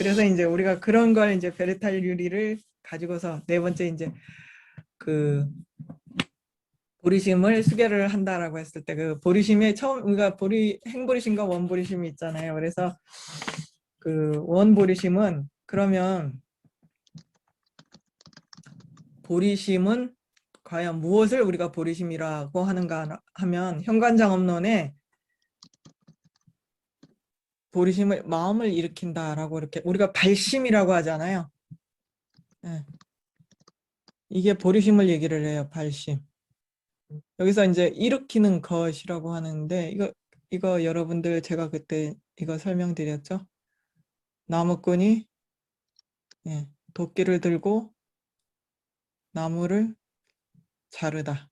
그래서 이제 우리가 그런 걸 이제 베르탈 유리를 가지고서 네 번째 이제 그 보리심을 수계를 한다라고 했을 때 그 보리심의 처음 우리가 행보리심과 원보리심이 있잖아요. 그래서 그 원보리심은 그러면 보리심은 과연 무엇을 우리가 보리심이라고 하는가 하면 현관장엄론에 보리심을 마음을 일으킨다라고 이렇게 우리가 발심이라고 하잖아요. 네. 이게 보리심을 얘기를 해요. 발심. 여기서 이제 일으키는 것이라고 하는데 이거 여러분들 제가 그때 이거 설명드렸죠. 나무꾼이 도끼를 들고 나무를 자르다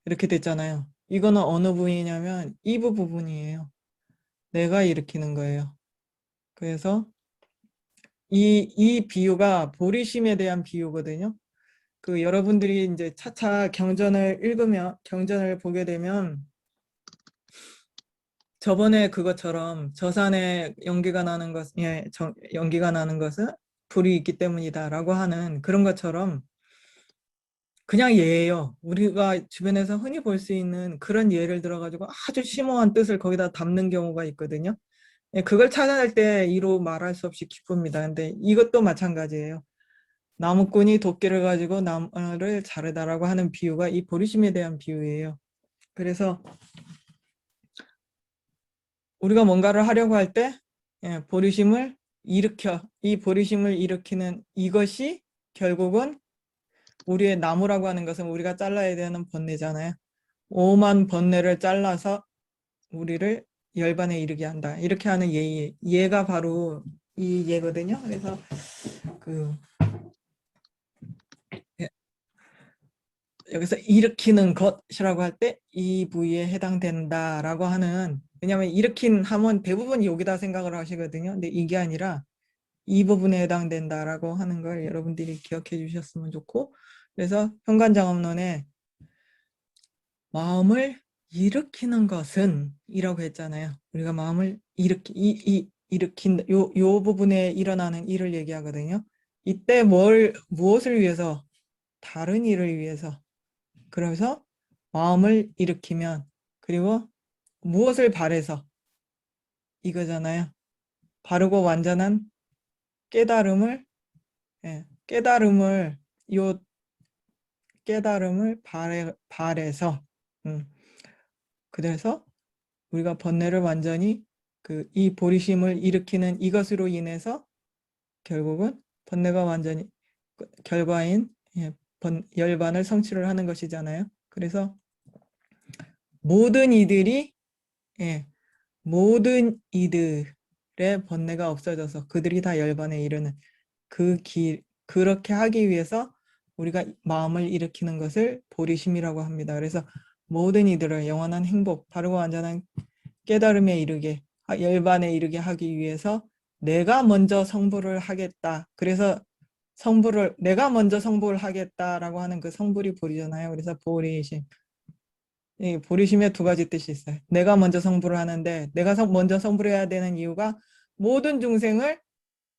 이렇게 됐잖아요. 이거는 어느 부분이냐면 이 부분이에요. 내가 일으키는 거예요. 그래서 이 비유가 보리심에 대한 비유거든요. 그 여러분들이 이제 차차 경전을 읽으면 경전을 보게 되면 저번에 그것처럼 저산에 연기가 나는 것, 연기가 나는 것은 불이 있기 때문이다라고 하는 그런 것처럼 그냥 예예요. 우리가 주변에서 흔히 볼 수 있는 그런 예를 들어가지고 아주 심오한 뜻을 거기다 담는 경우가 있거든요. 그걸 찾아낼 때 이로 말할 수 없이 기쁩니다. 근데 이것도 마찬가지예요. 나무꾼이 도끼를 가지고 나무를 자르다라고 하는 비유가 이 보리심에 대한 비유예요. 그래서 우리가 뭔가를 하려고 할 때 보리심을 이 보리심을 일으키는 이것이 결국은 우리의 나무라고 하는 것은 우리가 잘라야 되는 번뇌잖아요. 오만 번뇌를 잘라서 우리를 열반에 이르게 한다. 이렇게 하는 예가 바로 이 예거든요. 그래서 그 여기서 일으키는 것이라고 할 때 이 부위에 해당된다라고 하는 왜냐하면 일으킨 하면 대부분 여기다 생각을 하시거든요. 근데 이게 아니라 이 부분에 해당된다라고 하는 걸 여러분들이 기억해 주셨으면 좋고 그래서 현관장엄론에 마음을 일으키는 것은 이라고 했잖아요. 우리가 마음을 일으킨 요 부분에 일어나는 일을 얘기하거든요. 이때 무엇을 위해서 다른 일을 위해서 그래서 마음을 일으키면 그리고 무엇을 바래서 이거잖아요. 바르고 완전한 깨달음을 깨달음을 요 깨달음을 바래서 그래서 우리가 번뇌를 완전히 이 보리심을 일으키는 이것으로 인해서 결국은 번뇌가 완전히 결과인 열반을 성취를 하는 것이잖아요. 그래서 모든 이들의 번뇌가 없어져서 그들이 다 열반에 이르는 그렇게 하기 위해서 우리가 마음을 일으키는 것을 보리심이라고 합니다. 그래서 모든 이들을 영원한 행복, 바르고 완전한 깨달음에 이르게 열반에 이르게 하기 위해서 내가 먼저 성불을 하겠다. 그래서 내가 먼저 성불을 하겠다라고 하는 그 성불이 보리잖아요. 그래서 보리심. 이 보리심에 두 가지 뜻이 있어요. 내가 먼저 성불을 하는데 내가 먼저 성불해야 되는 이유가 모든 중생을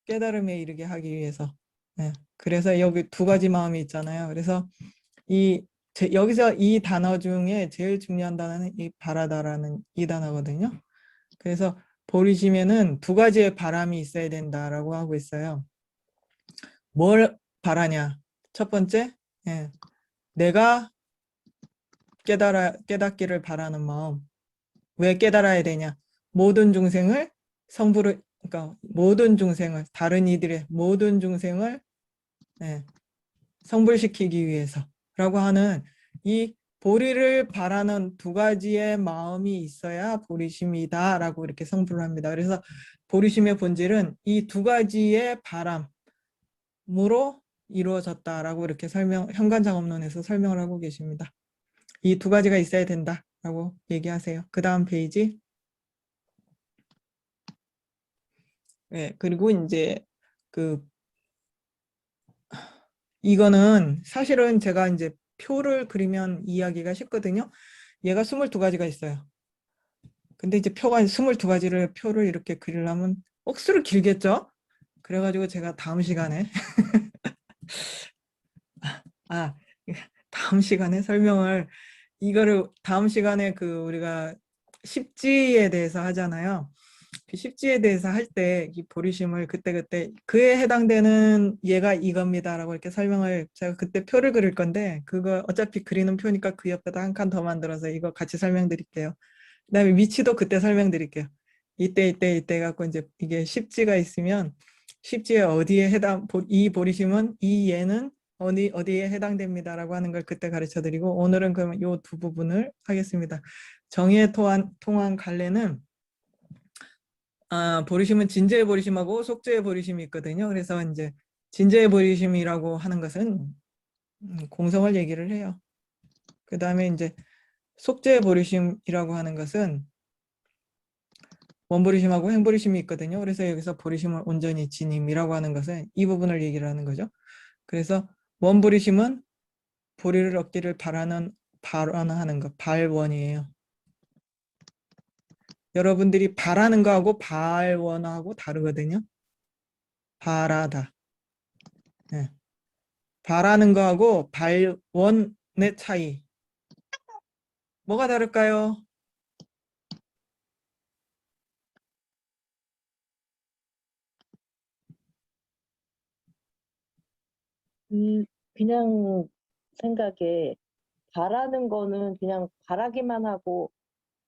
깨달음에 이르게 하기 위해서. 그래서 여기 두 가지 마음이 있잖아요. 그래서 여기서 이 단어 중에 제일 중요한 단어는 이 바라다라는 이 단어거든요. 그래서 보리심에는 두 가지의 바람이 있어야 된다라고 하고 있어요. 뭘 바라냐? 첫 번째, 내가 깨닫기를 바라는 마음. 왜 깨달아야 되냐? 모든 중생을 그러니까 모든 중생을 다른 이들의 모든 중생을 성불시키기 위해서라고 하는 이 보리를 바라는 두 가지의 마음이 있어야 보리심이다라고 이렇게 성불을 합니다. 그래서 보리심의 본질은 이 두 가지의 바람으로 이루어졌다라고 이렇게 현관장엄론에서 설명을 하고 계십니다. 이 두 가지가 있어야 된다라고 얘기하세요. 그 다음 페이지. 그리고 이제 이거는 사실은 제가 이제 표를 그리면 이해하기가 쉽거든요. 얘가 22가지가 있어요. 근데 이제 표가 22가지를 표를 이렇게 그리려면 억수로 길겠죠? 그래가지고 제가 다음 시간에 아 다음 시간에 설명을 이거를 다음 시간에 그 우리가 십지에 대해서 하잖아요. 그 십지에 대해서 할 때 이 보리심을 그때그때 그에 해당되는 얘가 이겁니다라고 이렇게 설명을 제가 그때 표를 그릴 건데 그거 어차피 그리는 표니까 그 옆에다 한 칸 더 만들어서 이거 같이 설명드릴게요. 그다음에 위치도 그때 설명드릴게요. 이때 갖고 이제 이게 십지가 있으면 십지에 어디에 해당 이 보리심은 이 얘는 어디에 해당됩니다라고 하는 걸 그때 가르쳐 드리고 오늘은 그럼 요 두 부분을 하겠습니다. 정의에 통한 갈래는 보리심은 진저의 보리심하고 속죄의 보리심이 있거든요. 그래서 이제 진저의 보리심이라고 하는 것은 공성을 얘기를 해요. 그 다음에 이제 속죄의 보리심이라고 하는 것은 원보리심하고 행보리심이 있거든요. 그래서 여기서 보리심을 온전히 지님이라고 하는 것은 이 부분을 얘기를 하는 거죠. 그래서 원보리심은 보리를 얻기를 발언하는 것, 발원이에요. 여러분들이 바라는 거하고 발원하고 다르거든요. 바라다. 네. 바라는 거하고 발원의 차이. 뭐가 다를까요? 그냥 생각에 바라는 거는 그냥 바라기만 하고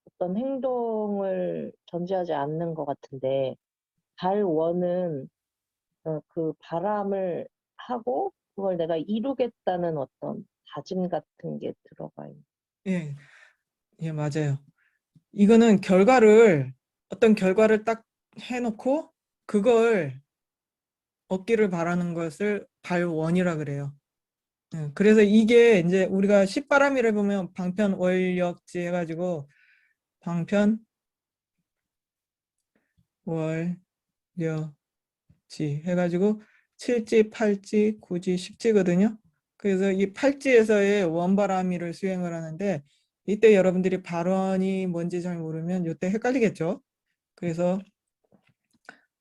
어떤 행동을 전제하지 않는 것 같은데, 발원은 그 바람을 하고 그걸 내가 이루겠다는 어떤 다짐 같은 게 들어가 있는. 예, 예, 맞아요. 이거는 어떤 결과를 딱 해놓고 그걸 얻기를 바라는 것을 발원이라 그래요. 예, 그래서 이게 이제 우리가 십바람이라 보면 방편월력지 해가지고 방편, 월, 력, 지 해가지고 칠지, 팔지, 구지, 십지거든요. 그래서 이 팔지에서의 원바람이를 수행을 하는데 이때 여러분들이 발원이 뭔지 잘 모르면 이때 헷갈리겠죠. 그래서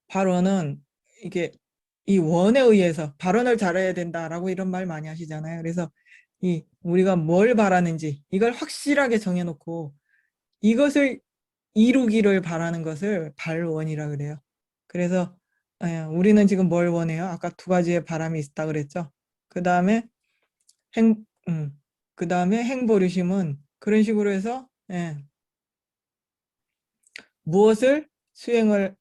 발원은 이게 이 원에 의해서 발언을 잘해야 된다라고 이런 말 많이 하시잖아요. 그래서 이 우리가 뭘 바라는지 이걸 확실하게 정해놓고 이것을 이루기를 바라는 것을 발원이라 그래요. 그래서 우리는 지금 뭘 원해요? 아까 두 가지의 바람이 있다 그랬죠. 그 다음에 행, 그 다음에 행보리심은 그런 식으로 해서 무엇을 수행을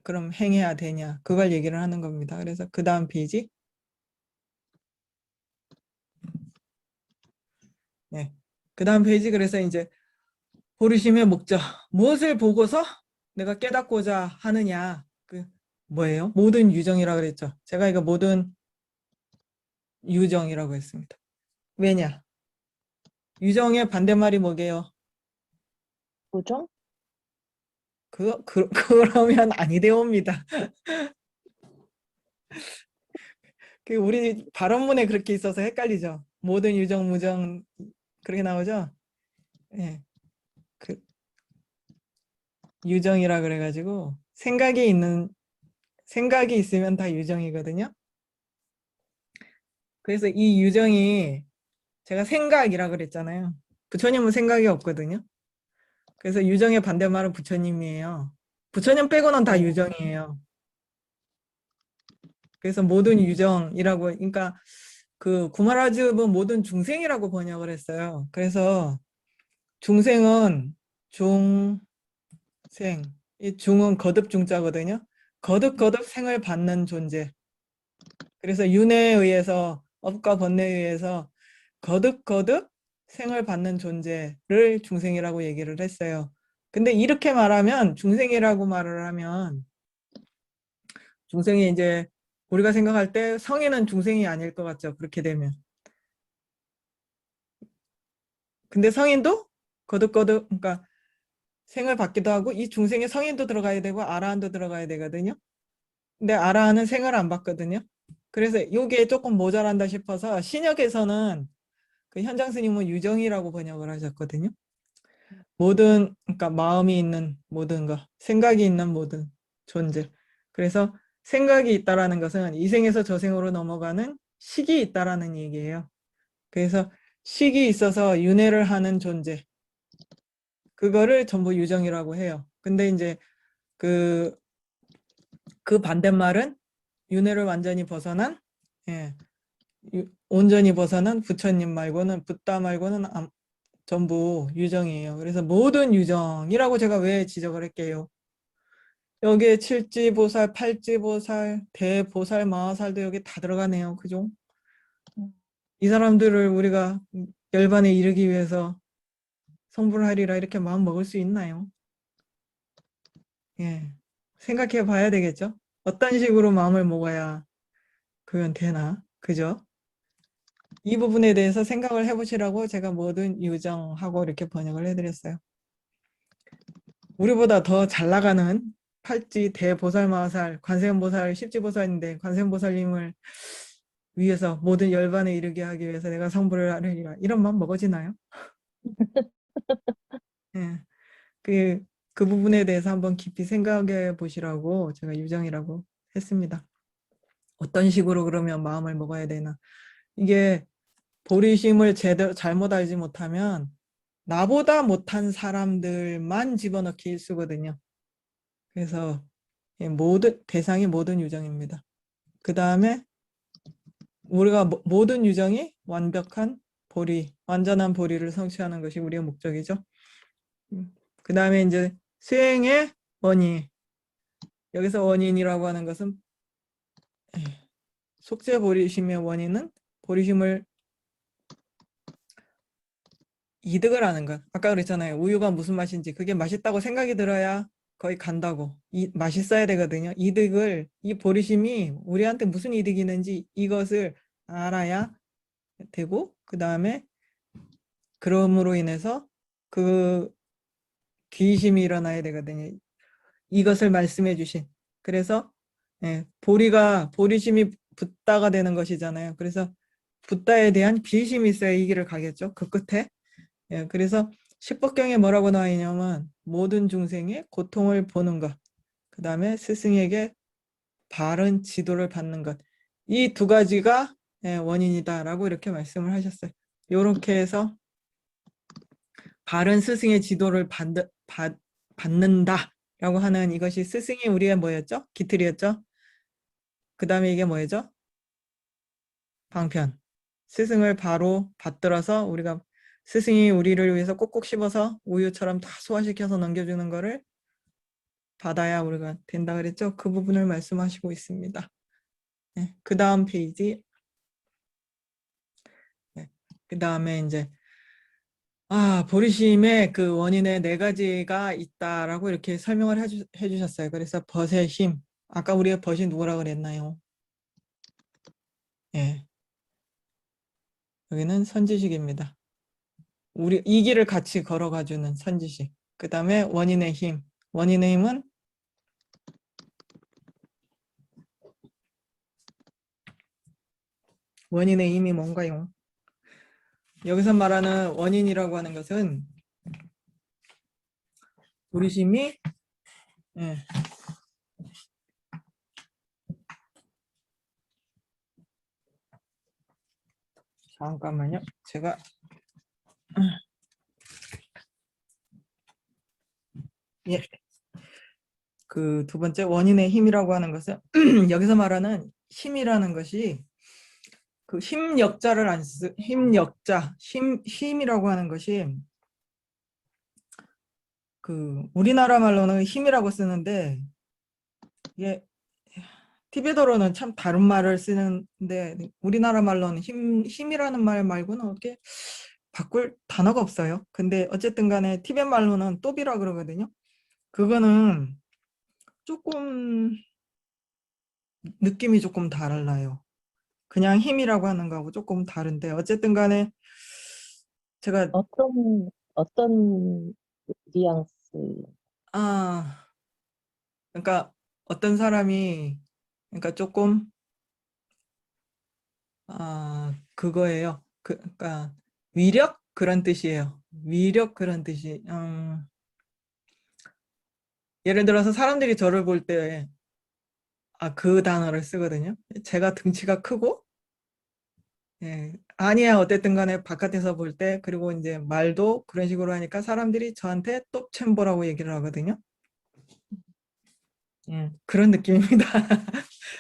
그럼 행해야 되냐 그걸 얘기를 하는 겁니다. 그래서 그 다음 페이지. 네. 그 다음 페이지 그래서 이제 보리심의 목적 무엇을 보고서 내가 깨닫고자 하느냐 그 뭐예요? 모든 유정이라 그랬죠. 제가 이거 모든 유정이라고 했습니다. 왜냐? 유정의 반대말이 뭐게요? 부정? 그러면 아니 되옵니다. 그 우리 발언문에 그렇게 있어서 헷갈리죠. 모든 유정, 무정 그렇게 나오죠. 예, 그 유정이라 그래가지고 생각이 있으면 다 유정이거든요. 그래서 이 유정이 제가 생각이라 그랬잖아요. 부처님은 생각이 없거든요. 그래서 유정의 반대말은 부처님이에요. 부처님 빼고는 다 어, 유정이에요. 그래서 모든 유정이라고, 그러니까 그 구마라즈는 모든 중생이라고 번역을 했어요. 그래서 중생은 중생, 이 중은 거듭 중자거든요. 거듭 생을 받는 존재. 그래서 윤회에 의해서 업과 번뇌에 의해서 거듭 생을 받는 존재를 중생이라고 얘기를 했어요. 근데 이렇게 말하면 중생이라고 말을 하면 중생이 이제 우리가 생각할 때 성인은 중생이 아닐 것 같죠. 그렇게 되면. 근데 성인도 거듭 그러니까 생을 받기도 하고 이 중생에 성인도 들어가야 되고 아라한도 들어가야 되거든요. 근데 아라한은 생을 안 받거든요. 그래서 이게 조금 모자란다 싶어서 신약에서는 그 현장 스님은 유정이라고 번역을 하셨거든요. 모든 그러니까 마음이 있는 모든 것, 생각이 있는 모든 존재. 그래서 생각이 있다라는 것은 이 생에서 저 생으로 넘어가는 식이 있다라는 얘기예요. 그래서 식이 있어서 윤회를 하는 존재, 그거를 전부 유정이라고 해요. 근데 이제 그, 그 반대말은 윤회를 완전히 벗어난, 예, 온전히 벗어난 부처님 말고는, 붓다 말고는 전부 유정이에요. 그래서 모든 유정이라고 제가 왜 지적을 할게요. 여기에 칠지보살, 팔지보살, 대보살, 마하살도 여기 다 들어가네요. 그죠? 이 사람들을 우리가 열반에 이르기 위해서 성불하리라 이렇게 마음 먹을 수 있나요? 예. 생각해 봐야 되겠죠? 어떤 식으로 마음을 먹어야 그건 되나? 그죠? 이 부분에 대해서 생각을 해보시라고 제가 뭐든 유정하고 이렇게 번역을 해드렸어요. 우리보다 더 잘 나가는 팔찌, 대보살마살, 관세음보살, 십지보살인데 관세음보살님을 위해서 모든 열반에 이르게 하기 위해서 내가 성불을 하려니라 이런 마음 먹어지나요? 예. 그 부분에 대해서 한번 깊이 생각해 보시라고 제가 유정이라고 했습니다. 어떤 식으로 그러면 마음을 먹어야 되나? 이게 보리심을 제대로 잘못 알지 못하면 나보다 못한 사람들만 집어넣기 일쑤거든요. 그래서 모든 대상이 모든 유정입니다. 그 다음에 우리가 모든 유정이 완벽한 보리, 완전한 보리를 성취하는 것이 우리의 목적이죠. 그 다음에 이제 수행의 원인. 여기서 원인이라고 하는 것은 속죄 보리심의 원인은 보리심을 이득을 하는 것. 아까 그랬잖아요. 우유가 무슨 맛인지 그게 맛있다고 생각이 들어야 거의 간다고. 맛있어야 되거든요. 이득을 이 보리심이 우리한테 무슨 이득이 있는지 이것을 알아야 되고 그 다음에 그럼으로 인해서 그 귀심이 일어나야 되거든요. 이것을 말씀해 주신. 그래서 보리심이 붓다가 되는 것이잖아요. 그래서 붓다에 대한 비심이 있어야 이 길을 가겠죠. 그 끝에. 그래서 십법경에 뭐라고 나와 있냐면 모든 중생의 고통을 보는 것. 그 다음에 스승에게 바른 지도를 받는 것. 이 두 가지가 원인이다라고 이렇게 말씀을 하셨어요. 이렇게 해서 바른 스승의 지도를 받는다라고 하는 이것이 스승이 우리의 뭐였죠? 기틀이었죠? 그 다음에 이게 뭐였죠? 방편. 스승을 바로 받들어서 우리가 스승이 우리를 위해서 꼭꼭 씹어서 우유처럼 다 소화시켜서 넘겨주는 거를 받아야 우리가 된다 그랬죠? 그 부분을 말씀하시고 있습니다. 네, 그 다음 페이지. 네, 그 다음에 이제 보리심의 그 원인에 네 가지가 있다라고 이렇게 설명을 해주셨어요. 그래서 벗의 힘. 아까 우리가 벗이 누구라 그랬나요? 예. 여기는 선지식입니다. 우리 이 길을 같이 걸어가주는 선지식. 그 다음에 원인의 힘. 원인의 힘은 원인의 힘이 뭔가요? 여기서 말하는 원인이라고 하는 것은 보리심이 예. 잠깐만요. 제가 예. 그 두 번째 원인의 힘이라고 하는 것은 여기서 말하는 힘이라는 것이 그 힘역자를 안 쓰, 힘역자, 힘이라고 하는 것이 그 우리나라 말로는 힘이라고 쓰는데 이게 티베트어로는 참 다른 말을 쓰는데 우리나라 말로는 힘이라는 말 말고는 어떻게 바꿀 단어가 없어요. 근데 어쨌든 간에 티베트 말로는 또비라 그러거든요. 그거는 조금 느낌이 조금 달라요. 그냥 힘이라고 하는 거하고 조금 다른데 어쨌든 간에 제가 어떤 뉘앙스? 아 그러니까 어떤 사람이 그러니까 조금 그거예요. 그러니까 위력 그런 뜻이에요. 위력 그런 뜻이 예를 들어서 사람들이 저를 볼 때 그 단어를 쓰거든요. 제가 등치가 크고, 예, 아니야, 어쨌든 간에 바깥에서 볼 때, 그리고 이제 말도 그런 식으로 하니까 사람들이 저한테 똑챔버라고 얘기를 하거든요. 그런 느낌입니다.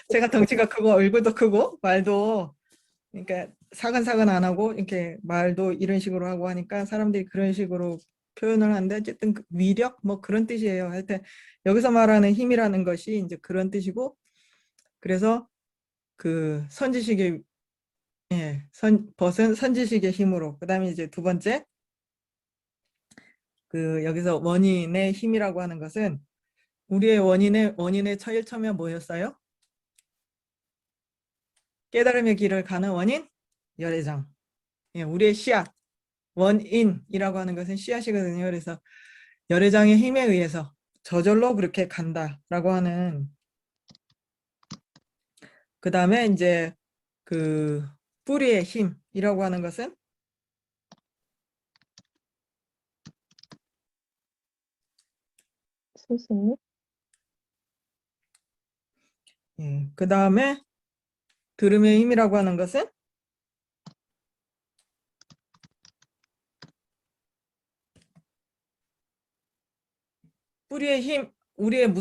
제가 덩치가 크고, 얼굴도 크고, 말도, 그러니까 사근사근 안 하고, 이렇게 말도 이런 식으로 하고 하니까 사람들이 그런 식으로 표현을 하는데, 어쨌든 위력? 뭐 그런 뜻이에요. 하여튼, 여기서 말하는 힘이라는 것이 이제 그런 뜻이고, 그래서 그 선지식의 벗은 선지식의 힘으로. 그다음에 이제 두 번째, 그 여기서 원인의 힘이라고 하는 것은 우리의 원인의 처일처면 뭐였어요? 깨달음의 길을 가는 원인, 열애장. 예, 우리의 씨앗, 원인이라고 하는 것은 씨앗이거든요. 그래서 열애장의 힘에 의해서 저절로 그렇게 간다라고 하는. 그 다음에 이제 그 뿌리의 힘이라고 하는 것은 스승, 그 다음에 들음의 힘이라고 하는 것은 뿌리의 힘. 우리는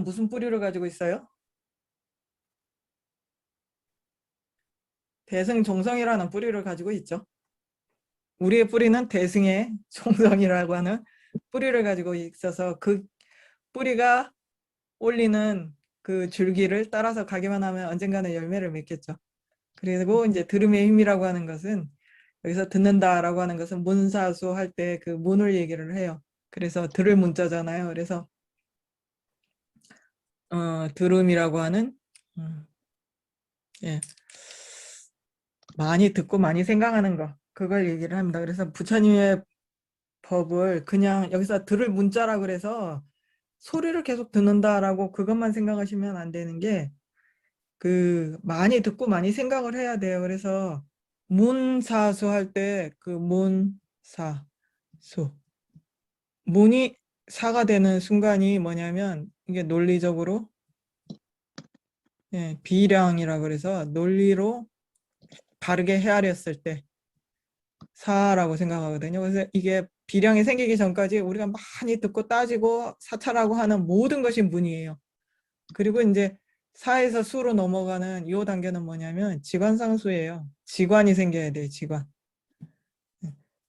무슨 뿌리를 가지고 있어요? 대승종성이라는 뿌리를 가지고 있죠. 우리의 뿌리는 대승의 종성이라고 하는 뿌리를 가지고 있어서 그 뿌리가 올리는 그 줄기를 따라서 가기만 하면 언젠가는 열매를 맺겠죠. 그리고 이제 들음의 힘이라고 하는 것은 여기서 듣는다라고 하는 것은 문사수 할 때 그 문을 얘기를 해요. 그래서 들을 문자잖아요. 그래서 들음이라고 하는 예, 많이 듣고 많이 생각하는 거, 그걸 얘기를 합니다. 그래서 부처님의 법을 그냥 여기서 들을 문자라 그래서 소리를 계속 듣는다라고 그것만 생각하시면 안 되는 게, 그 많이 듣고 많이 생각을 해야 돼요. 그래서 문사수 할 때 그 문사수, 문이 사가 되는 순간이 뭐냐면 이게 논리적으로 비량이라 그래서 논리로 바르게 헤아렸을 때 사라고 생각하거든요. 그래서 이게 비량이 생기기 전까지 우리가 많이 듣고 따지고 사찰하고 하는 모든 것이 문이에요. 그리고 이제 사에서 수로 넘어가는 이 단계는 뭐냐면 지관상수예요. 지관이 생겨야 돼요. 지관.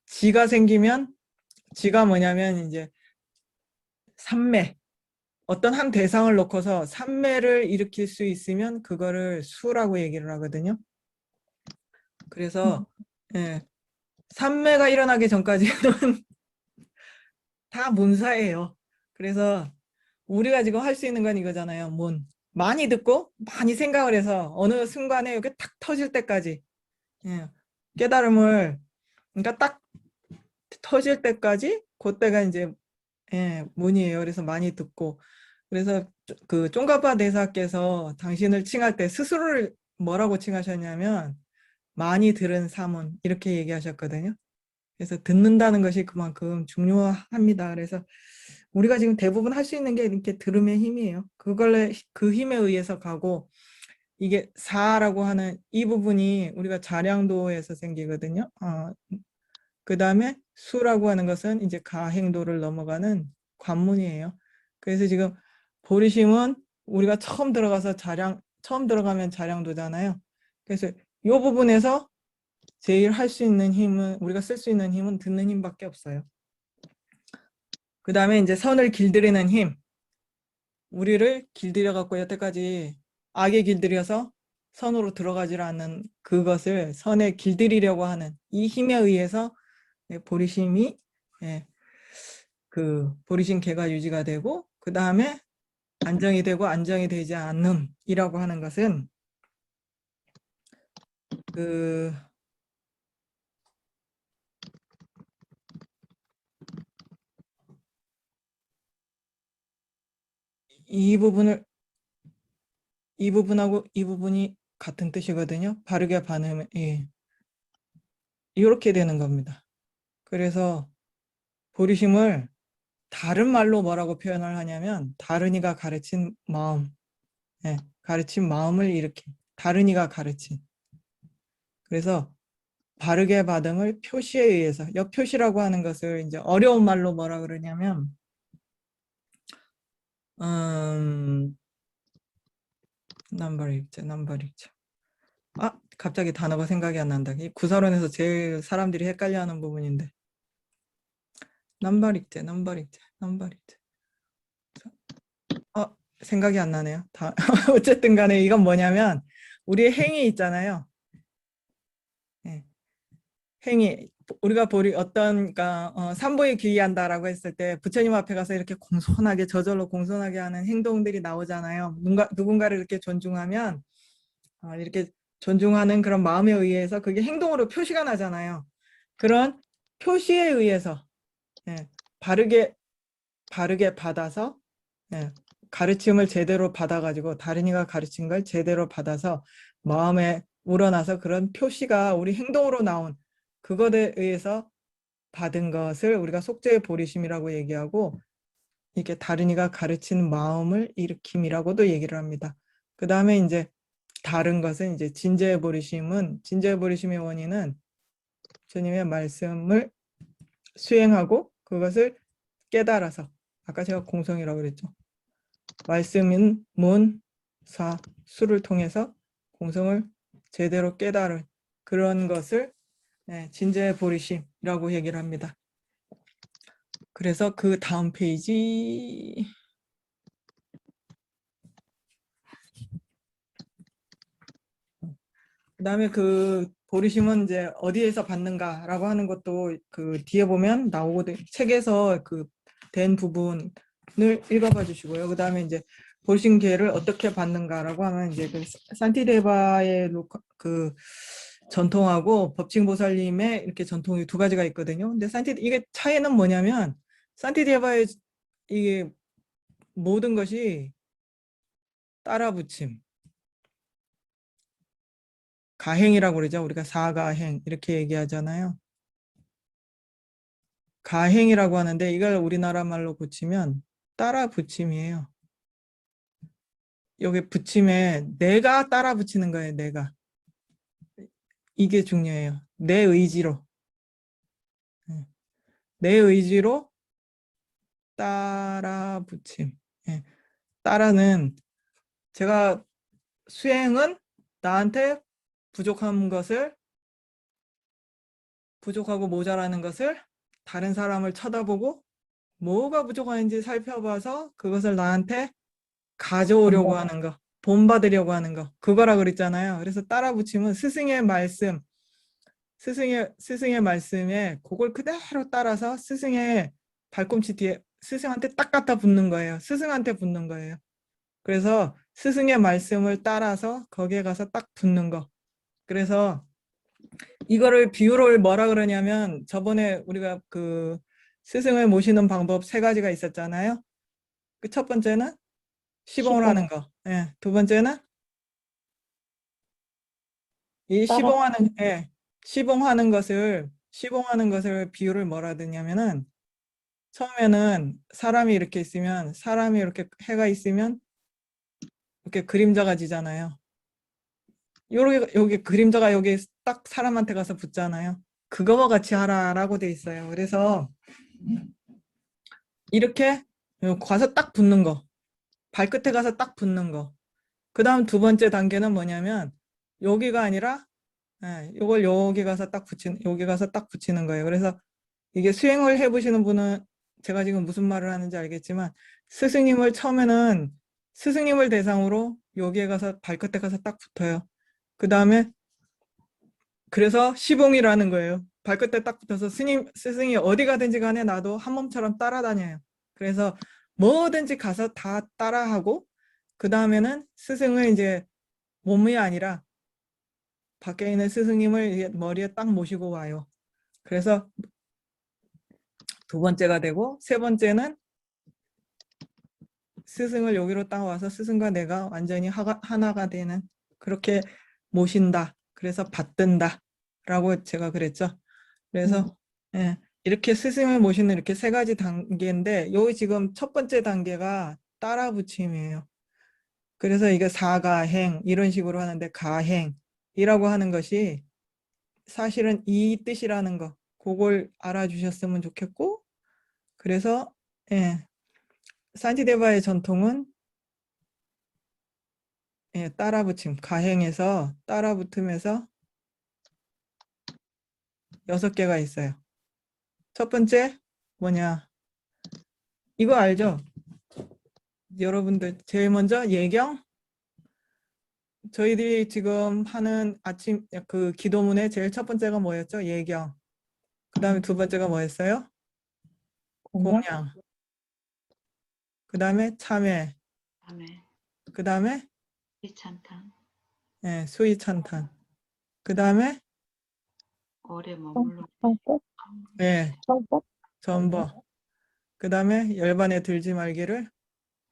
지가 생기면, 지가 뭐냐면 이제 삼매, 어떤 한 대상을 놓고서 삼매를 일으킬 수 있으면 그거를 수라고 얘기를 하거든요. 그래서 삼매가 일어나기 전까지는 다 문사예요. 그래서 우리가 지금 할 수 있는 건 이거잖아요. 많이 듣고 많이 생각을 해서 어느 순간에 여기 탁 터질 때까지, 깨달음을, 그러니까 딱 터질 때까지 그때가 이제 문이에요. 그래서 많이 듣고. 그래서 그 쫑가파 대사께서 당신을 칭할 때 스스로를 뭐라고 칭하셨냐면 많이 들은 사문, 이렇게 얘기하셨거든요. 그래서 듣는다는 것이 그만큼 중요합니다. 그래서 우리가 지금 대부분 할 수 있는 게 이렇게 들음의 힘이에요. 그 힘에 의해서 가고, 이게 사라고 하는 이 부분이 우리가 자량도에서 생기거든요. 그 다음에 수라고 하는 것은 이제 가행도를 넘어가는 관문이에요. 그래서 지금 보리심은 우리가 처음 들어가면 자량도잖아요. 그래서 이 부분에서 제일 할 수 있는 힘은, 우리가 쓸 수 있는 힘은 듣는 힘밖에 없어요. 그 다음에 이제 선을 길들이는 힘. 우리를 길들여 갖고 여태까지 악에 길들여서 선으로 들어가지 않는 그것을 선에 길들이려고 하는 이 힘에 의해서 보리심이, 그 보리심 개가 유지가 되고, 그 다음에 안정이 되고 안정이 되지 않음이라고 하는 것은 그 이 부분을 이 부분하고 이 부분이 같은 뜻이거든요. 바르게 반응, 이렇게 되는 겁니다. 그래서 보리심을 다른 말로 뭐라고 표현을 하냐면 다른이가 가르친 마음, 가르친 마음을 일으킴. 다른 이가 가르친. 그래서 바르게 받음을 표시에 의해서, 옆표시라고 하는 것을 이제 어려운 말로 뭐라 그러냐면 넘버릭자. 아, 갑자기 단어가 생각이 안 난다. 이 구사론에서 제일 사람들이 헷갈려하는 부분인데. 넘버릭자. 생각이 안 나네요. 어쨌든 간에 이건 뭐냐면 우리의 행위 있잖아요. 예. 행위. 우리가 그러니까 산보에 귀의한다라고 했을 때 부처님 앞에 가서 이렇게 공손하게 저절로 공손하게 하는 행동들이 나오잖아요. 누군가를 이렇게 존중하면 이렇게 존중하는 그런 마음에 의해서 그게 행동으로 표시가 나잖아요. 그런 표시에 의해서 예, 바르게 받아서 예, 가르침을 제대로 받아가지고 다른 이가 가르친 걸 제대로 받아서 마음에 우러나서 그런 표시가 우리 행동으로 나온 그것에 의해서 받은 것을 우리가 속죄의 보리심이라고 얘기하고 이게 다른 이가 가르친 마음을 일으킴이라고도 얘기를 합니다. 그 다음에 이제 다른 것은 이제 진죄의 보리심의 원인은 주님의 말씀을 수행하고 그것을 깨달아서 아까 제가 공성이라고 그랬죠. 말씀인 문, 사, 수를 통해서 공성을 제대로 깨달은 그런 것을 진죄의 보리심이라고 얘기를 합니다. 그래서 그 다음 페이지 그다음에 그 보리심은 이제 어디에서 받는가라고 하는 것도 그 뒤에 보면 나오거든. 책에서 그 된 부분을 읽어봐 주시고요. 그다음에 이제 보리심 기회를 어떻게 받는가라고 하면 이제 그 산티데바의 그 전통하고 법칭보살님의 이렇게 전통이 두 가지가 있거든요. 근데 이게 차이는 뭐냐면 산티데바의 이게 모든 것이 따라붙임. 가행이라고 그러죠. 우리가 사가행 이렇게 얘기하잖아요. 가행이라고 하는데 이걸 우리나라 말로 고치면 따라 붙임이에요. 여기 붙임에 내가 따라 붙이는 거예요. 내가. 이게 중요해요. 내 의지로. 내 의지로 따라 붙임. 따라는 제가 수행은 나한테 부족하고 모자라는 것을 다른 사람을 쳐다보고 뭐가 부족한지 살펴봐서 그것을 나한테 가져오려고 하는 거, 본받으려고 하는 거, 그거라 그랬잖아요. 그래서 따라 붙이면 스승의 말씀에 그걸 그대로 따라서 스승의 발꿈치 뒤에 스승한테 딱 갖다 붙는 거예요. 스승한테 붙는 거예요. 그래서 스승의 말씀을 따라서 거기에 가서 딱 붙는 거. 그래서 이거를 비유를 뭐라 그러냐면 저번에 우리가 그 스승을 모시는 방법 세 가지가 있었잖아요. 그 첫 번째는 시봉을 하는 거. 두 번째는 이 시봉하는 것을 비유를 뭐라 드냐면은 처음에는 사람이 이렇게 해가 있으면 이렇게 그림자가 지잖아요. 여기 그림자가 여기 딱 사람한테 가서 붙잖아요. 그거와 같이 하라라고 돼 있어요. 그래서 이렇게 가서 딱 붙는 거. 발끝에 가서 딱 붙는 거. 그 다음 두 번째 단계는 뭐냐면 여기가 아니라 이걸 여기 가서 딱 붙이는 거예요. 그래서 이게 수행을 해보시는 분은 제가 지금 무슨 말을 하는지 알겠지만 처음에는 스승님을 대상으로 여기에 가서 발끝에 가서 딱 붙어요. 그 다음에 그래서 시봉이라는 거예요. 발끝에 딱 붙어서 스승이 어디 가든지 간에 나도 한 몸처럼 따라다녀요. 그래서 뭐든지 가서 다 따라하고 그 다음에는 스승을 이제 몸이 아니라 밖에 있는 스승님을 머리에 딱 모시고 와요. 그래서 두 번째가 되고 세 번째는 스승을 여기로 딱 와서 스승과 내가 완전히 하나가 되는 그렇게 모신다. 그래서 받든다. 라고 제가 그랬죠. 그래서 이렇게 스승을 모시는 이렇게 세 가지 단계인데 여기 지금 첫 번째 단계가 따라 붙임이에요. 그래서 이게 사가행 이런 식으로 하는데 가행이라고 하는 것이 사실은 이 뜻이라는 거 그걸 알아주셨으면 좋겠고 그래서 예, 산티데바의 전통은 예, 따라붙임 가행에서 따라붙음에서 6개가 있어요. 첫 번째 뭐냐 이거 알죠? 여러분들 제일 먼저 예경 저희들이 지금 하는 아침 그 기도문의 제일 첫 번째가 뭐였죠? 예경. 그 다음에 두 번째가 뭐였어요? 공약? 공양. 그 다음에 참회. 다음에 그 다음에 이찬탄 예, 수의찬탄. 그 다음에 오래 머물러 청법? 예, 청법? 전버. 그 다음에 열반에 들지 말기를.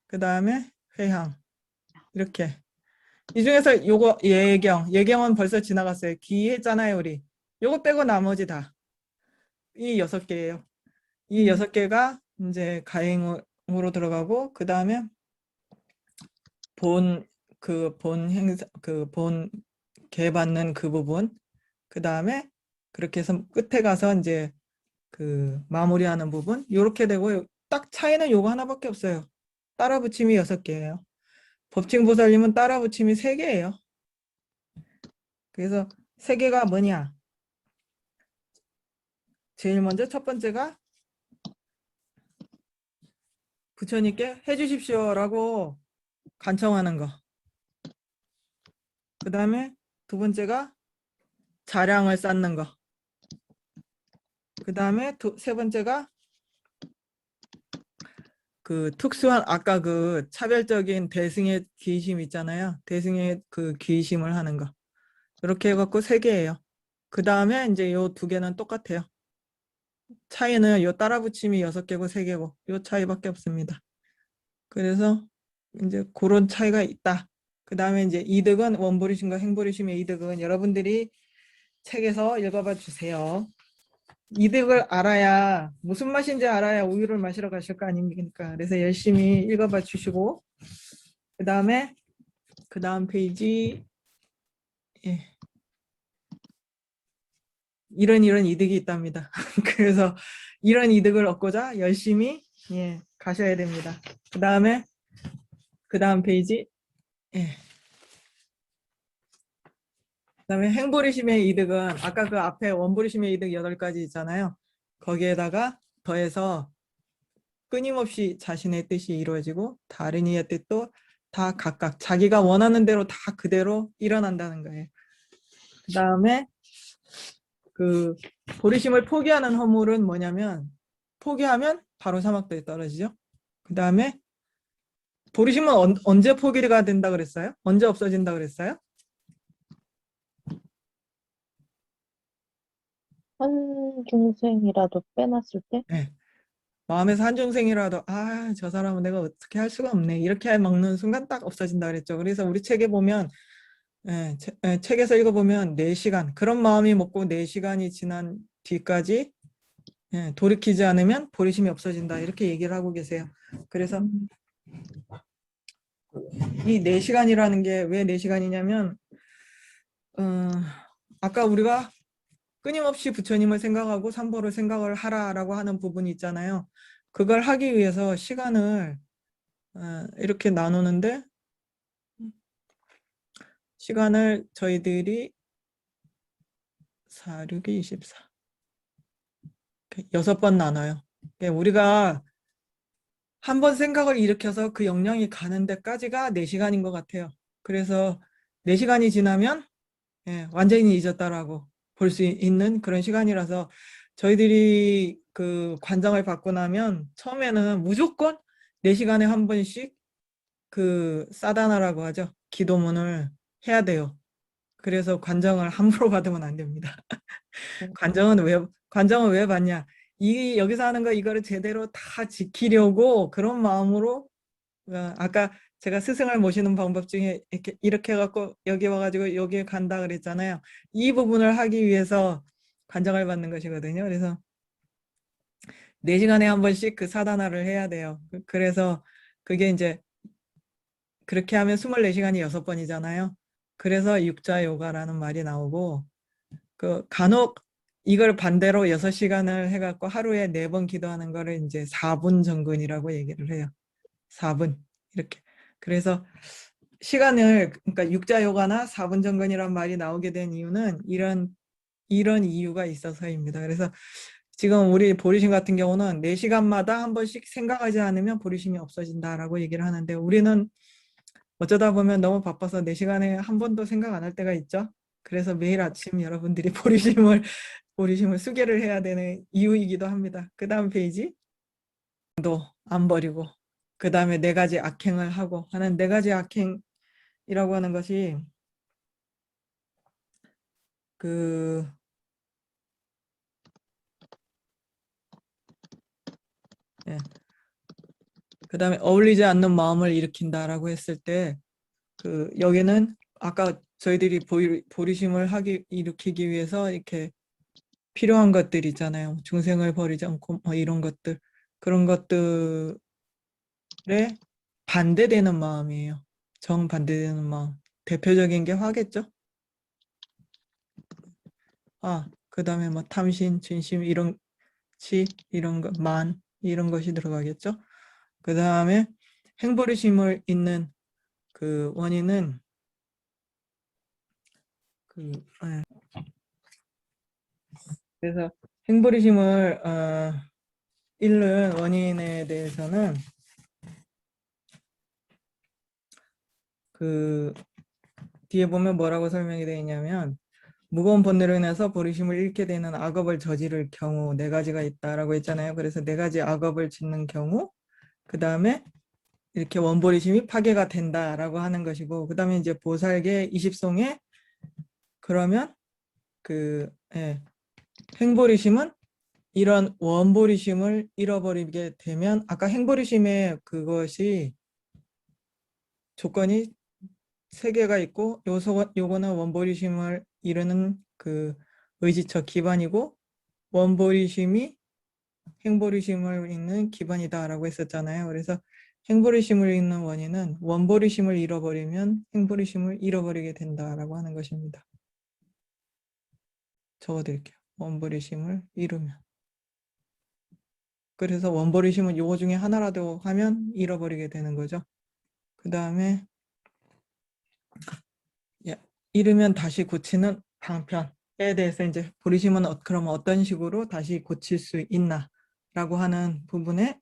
그 다음에 회향. 이렇게. 이 중에서 요거 예경. 예경은 벌써 지나갔어요. 기했잖아요, 우리. 요거 빼고 나머지 다. 이 6개예요. 이 6개가 이제 가행으로 들어가고 그 다음에 본 행사 본 개받는 그 부분 그 다음에 그렇게 해서 끝에 가서 이제 그 마무리하는 부분 요렇게 되고 딱 차이는 요거 하나밖에 없어요. 따라붙임이 6개예요. 법칭보살님은 따라붙임이 3개예요. 그래서 3개가 뭐냐? 제일 먼저 첫 번째가 부처님께 해주십시오라고 간청하는 거. 그 다음에 두 번째가 자량을 쌓는 거. 그 다음에 세 번째가 그 특수한 아까 그 차별적인 대승의 귀의심 있잖아요. 대승의 그 귀의심을 하는 거. 이렇게 해갖고 3개예요. 그 다음에 이제 요 2개는 똑같아요. 차이는 요 따라붙임이 6개고 3개고 요 차이밖에 없습니다. 그래서 이제 그런 차이가 있다. 그 다음에 이제 이득은 원부리심과 행부리심의 이득은 여러분들이 책에서 읽어봐 주세요. 이득을 알아야 무슨 맛인지 알아야 우유를 마시러 가실 거 아닙니까? 그래서 열심히 읽어봐 주시고 그 다음 페이지 예. 이런 이득이 있답니다. 그래서 이런 이득을 얻고자 열심히 예, 가셔야 됩니다. 그 다음 페이지 예. 그다음에 행부리심의 이득은 아까 그 앞에 원부리심의 이득 8가지 있잖아요. 거기에다가 더해서 끊임없이 자신의 뜻이 이루어지고 다른 이의 뜻도 다 각각 자기가 원하는 대로 다 그대로 일어난다는 거예요. 그 다음에 그 보리심을 포기하는 허물은 뭐냐면 포기하면 바로 사막도에 떨어지죠. 그 다음에 보리심은 언제 포기가 된다 그랬어요? 언제 없어진다 그랬어요? 한 중생이라도 빼놨을 때? 네. 마음에서 한 중생이라도 저 사람은 내가 어떻게 할 수가 없네 이렇게 먹는 순간 딱 없어진다 그랬죠. 그래서 우리 책에 보면 책에서 읽어보면 4시간 그런 마음이 먹고 4시간이 지난 뒤까지 돌이키지 않으면 보리심이 없어진다 이렇게 얘기를 하고 계세요. 그래서 이 4시간이라는 게 왜 4시간이냐면 아까 우리가 끊임없이 부처님을 생각하고 삼보를 생각을 하라라고 하는 부분이 있잖아요. 그걸 하기 위해서 시간을 이렇게 나누는데 시간을 저희들이 4, 6이 24 6번 나눠요. 우리가 한 번 생각을 일으켜서 그 영향이 가는 데까지가 4시간인 것 같아요. 그래서 4시간이 지나면 완전히 잊었다라고 볼 수 있는 그런 시간이라서 저희들이 그 관장을 받고 나면 처음에는 무조건 4시간에 한 번씩 그 사다나라고 하죠. 기도문을 해야 돼요. 그래서 관장을 함부로 받으면 안 됩니다. 관장은 왜 받냐? 여기서 하는 거 이거를 제대로 다 지키려고 그런 마음으로 아까 제가 스승을 모시는 방법 중에 이렇게 해갖고 여기 와가지고 여기 간다 그랬잖아요. 이 부분을 하기 위해서 관장을 받는 것이거든요. 그래서 4시간에 한 번씩 그 사다나를 해야 돼요. 그래서 그게 이제 그렇게 하면 24시간이 6번이잖아요. 그래서 육자요가라는 말이 나오고 그 간혹 이걸 반대로 6시간을 해갖고 하루에 4번 기도하는 거를 이제 4분 정근이라고 얘기를 해요. 4분 이렇게. 그래서 시간을 그러니까 육자요가나 4분 정근이란 말이 나오게 된 이유는 이런 이유가 있어서입니다. 그래서 지금 우리 보리심 같은 경우는 4시간마다 한 번씩 생각하지 않으면 보리심이 없어진다라고 얘기를 하는데 우리는 어쩌다 보면 너무 바빠서 4시간에 한 번도 생각 안 할 때가 있죠. 그래서 매일 아침 여러분들이 보리심을 수계를 해야 되는 이유이기도 합니다. 그 다음 페이지. 또 안 버리고 그 다음에 4가지 악행을 하고 하는 4가지 악행이라고 하는 것이 그 예. 그 다음에 어울리지 않는 마음을 일으킨다라고 했을 때 그 여기는 아까 저희들이 보리심을 일으키기 위해서 이렇게 필요한 것들 있잖아요. 중생을 버리지 않고 뭐 이런 것들 그런 것들에 반대되는 마음이에요. 정반대되는 마음. 대표적인 게 화겠죠. 그 다음에 뭐 탐심, 진심 이런 것, 이런 것이 들어가겠죠. 그 다음에 행보리심을 잇는 그 원인은 예. 그래서 행보리심을 잃는 원인에 대해서는 그 뒤에 보면 뭐라고 설명이 되어 있냐면 무거운 번뇌로 인해서 보리심을 잃게 되는 악업을 저지를 경우 4가지가 있다라고 했잖아요. 그래서 4가지 악업을 짓는 경우 그 다음에 이렇게 원보리심이 파괴가 된다라고 하는 것이고 그 다음에 이제 보살계 20송에 그러면 행보리심은 이런 원보리심을 잃어버리게 되면 아까 행보리심의 그것이 조건이 3개가 있고 요거는 원보리심을 이루는 그 의지처 기반이고 원보리심이 행보리심을 잇는 기반이다라고 했었잖아요. 그래서 행보리심을 잇는 원인은 원보리심을 잃어버리면 행보리심을 잃어버리게 된다라고 하는 것입니다. 적어드릴게요. 원보리심을 잃으면. 그래서 원보리심은 요거 중에 하나라도 하면 잃어버리게 되는 거죠. 그 다음에 잃으면 다시 고치는 방편에 대해서 이제 보리심은 그러면 어떤 식으로 다시 고칠 수 있나 라고 하는 부분에